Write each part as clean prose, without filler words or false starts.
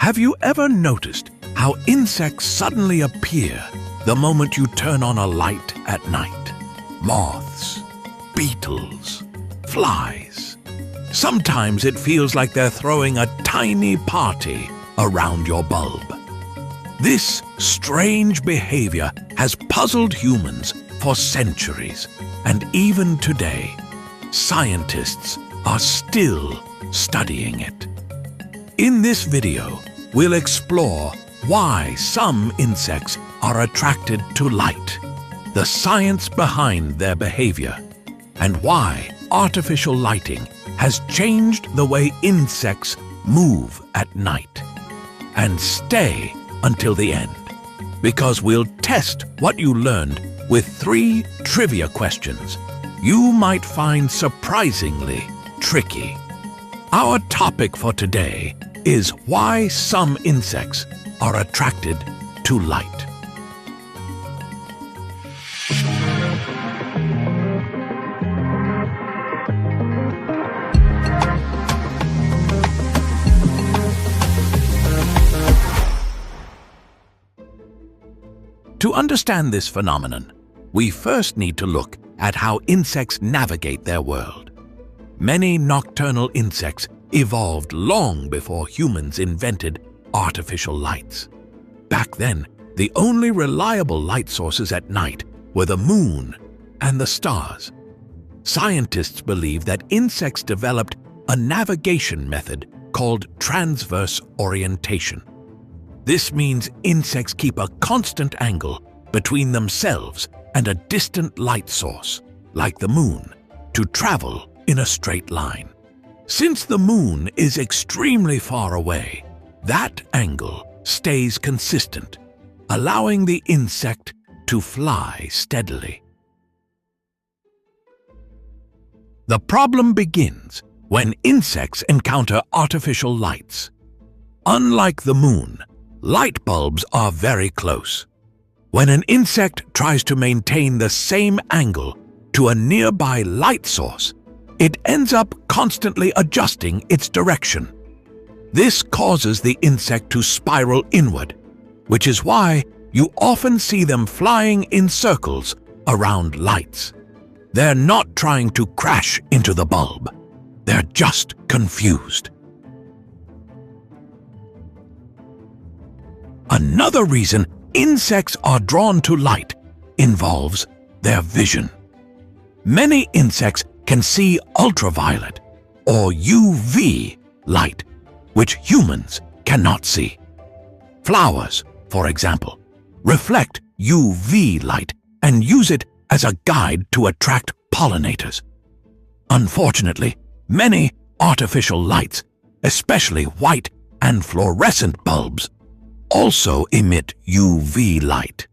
Have you ever noticed how insects suddenly appear the moment you turn on a light at night? Moths, beetles, flies. Sometimes it feels like they're throwing a tiny party around your bulb. This strange behavior has puzzled humans for centuries, and even today, scientists are still studying it. In this video, we'll explore why some insects are attracted to light, the science behind their behavior, and why artificial lighting has changed the way insects move at night. And stay until the end, because we'll test what you learned with 3 trivia questions you might find surprisingly tricky. Our topic for today is why some insects are attracted to light. To understand this phenomenon, we first need to look at how insects navigate their world. Many nocturnal insects evolved long before humans invented artificial lights. Back then, the only reliable light sources at night were the moon and the stars. Scientists believe that insects developed a navigation method called transverse orientation. This means insects keep a constant angle between themselves and a distant light source, like the moon, to travel in a straight line. Since the moon is extremely far away, that angle stays consistent, allowing the insect to fly steadily. The problem begins when insects encounter artificial lights. Unlike the moon, light bulbs are very close. When an insect tries to maintain the same angle to a nearby light source, it ends up constantly adjusting its direction. This causes the insect to spiral inward, which is why you often see them flying in circles around lights. They're not trying to crash into the bulb. They're just confused. Another reason insects are drawn to light involves their vision. Many insects can see ultraviolet or UV light, which humans cannot see. Flowers, for example, reflect UV light and use it as a guide to attract pollinators. Unfortunately, many artificial lights, especially white and fluorescent bulbs, also emit UV light.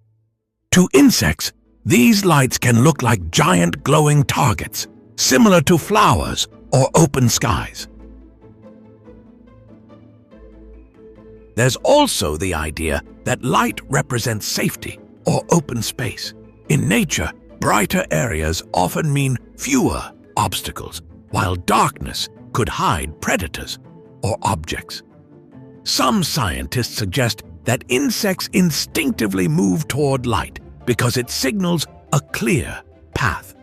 To insects, these lights can look like giant glowing targets, similar to flowers or open skies. There's also the idea that light represents safety or open space. In nature, brighter areas often mean fewer obstacles, while darkness could hide predators or objects. Some scientists suggest that insects instinctively move toward light because it signals a clear path.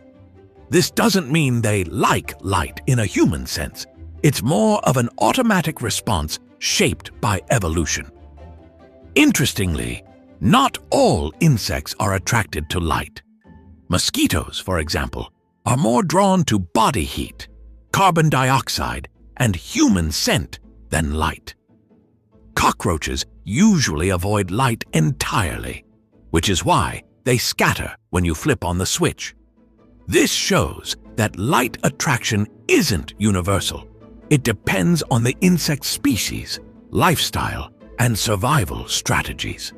This doesn't mean they like light in a human sense. It's more of an automatic response shaped by evolution. Interestingly, not all insects are attracted to light. Mosquitoes, for example, are more drawn to body heat, carbon dioxide, and human scent than light. Cockroaches usually avoid light entirely, which is why they scatter when you flip on the switch. This shows that light attraction isn't universal. It depends on the insect species, lifestyle, and survival strategies.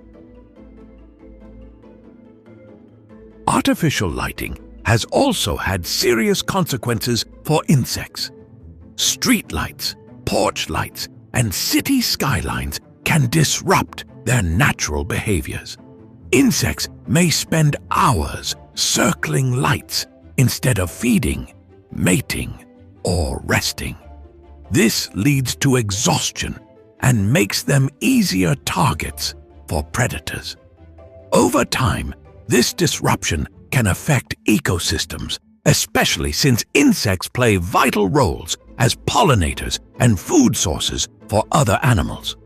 Artificial lighting has also had serious consequences for insects. Street lights, porch lights, and city skylines can disrupt their natural behaviors. Insects may spend hours circling lights instead of feeding, mating, or resting. This leads to exhaustion and makes them easier targets for predators. Over time, this disruption can affect ecosystems, especially since insects play vital roles as pollinators and food sources for other animals.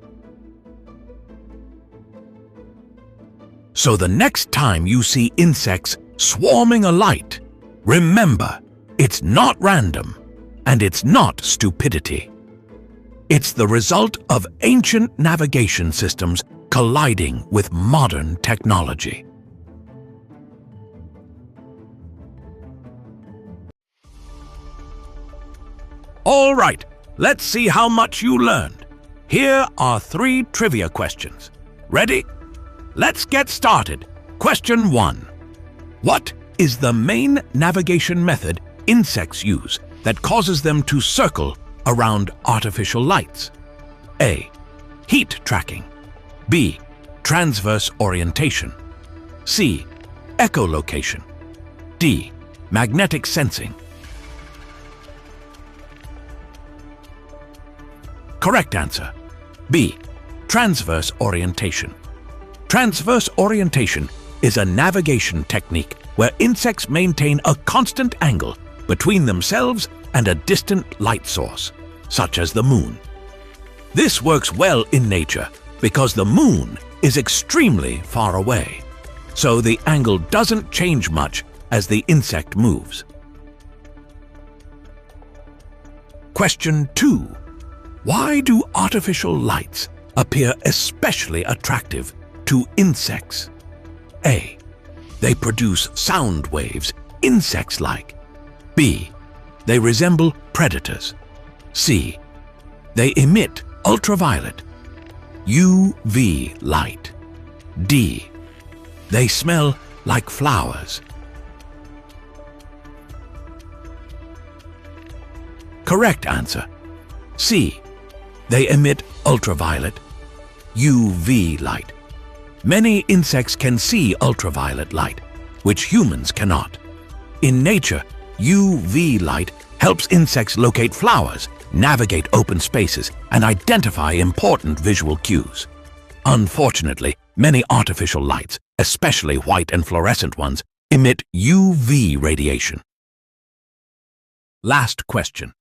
So the next time you see insects swarming a light, remember, it's not random and it's not stupidity. It's the result of ancient navigation systems colliding with modern technology. All right, let's see how much you learned. Here are 3 trivia questions. Ready? Let's get started. Question 1. What is the main navigation method insects use that causes them to circle around artificial lights? A. Heat tracking. B. Transverse orientation. C. Echolocation. D. Magnetic sensing. Correct answer. B. Transverse orientation. Transverse orientation is a navigation technique where insects maintain a constant angle between themselves and a distant light source, such as the moon. This works well in nature because the moon is extremely far away, so the angle doesn't change much as the insect moves. Question 2. Why do artificial lights appear especially attractive to insects? A. They produce sound waves insects like. B. They resemble predators. C. They emit ultraviolet, UV light. D. They smell like flowers. Correct answer. C. They emit ultraviolet, UV light. Many insects can see ultraviolet light, which humans cannot. In nature, UV light helps insects locate flowers, navigate open spaces, and identify important visual cues. Unfortunately, many artificial lights, especially white and fluorescent ones, emit UV radiation. Last question.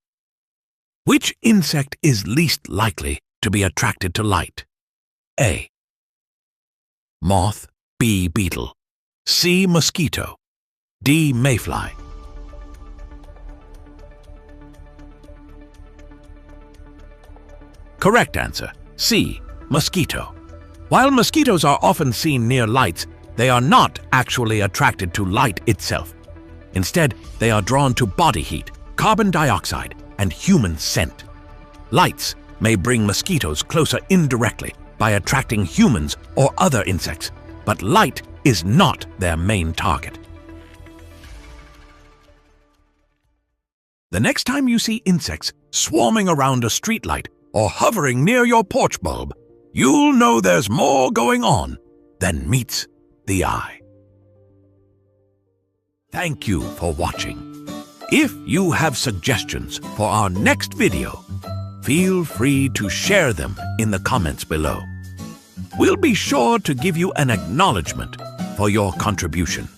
Which insect is least likely to be attracted to light? A. Moth, B. Beetle, C. Mosquito, D. Mayfly. Correct answer, C. Mosquito. While mosquitoes are often seen near lights, they are not actually attracted to light itself. Instead, they are drawn to body heat, carbon dioxide, and human scent. Lights may bring mosquitoes closer indirectly by attracting humans or other insects, but light is not their main target. The next time you see insects swarming around a streetlight or hovering near your porch bulb, you'll know there's more going on than meets the eye. Thank you for watching. If you have suggestions for our next video, feel free to share them in the comments below. We'll be sure to give you an acknowledgement for your contribution.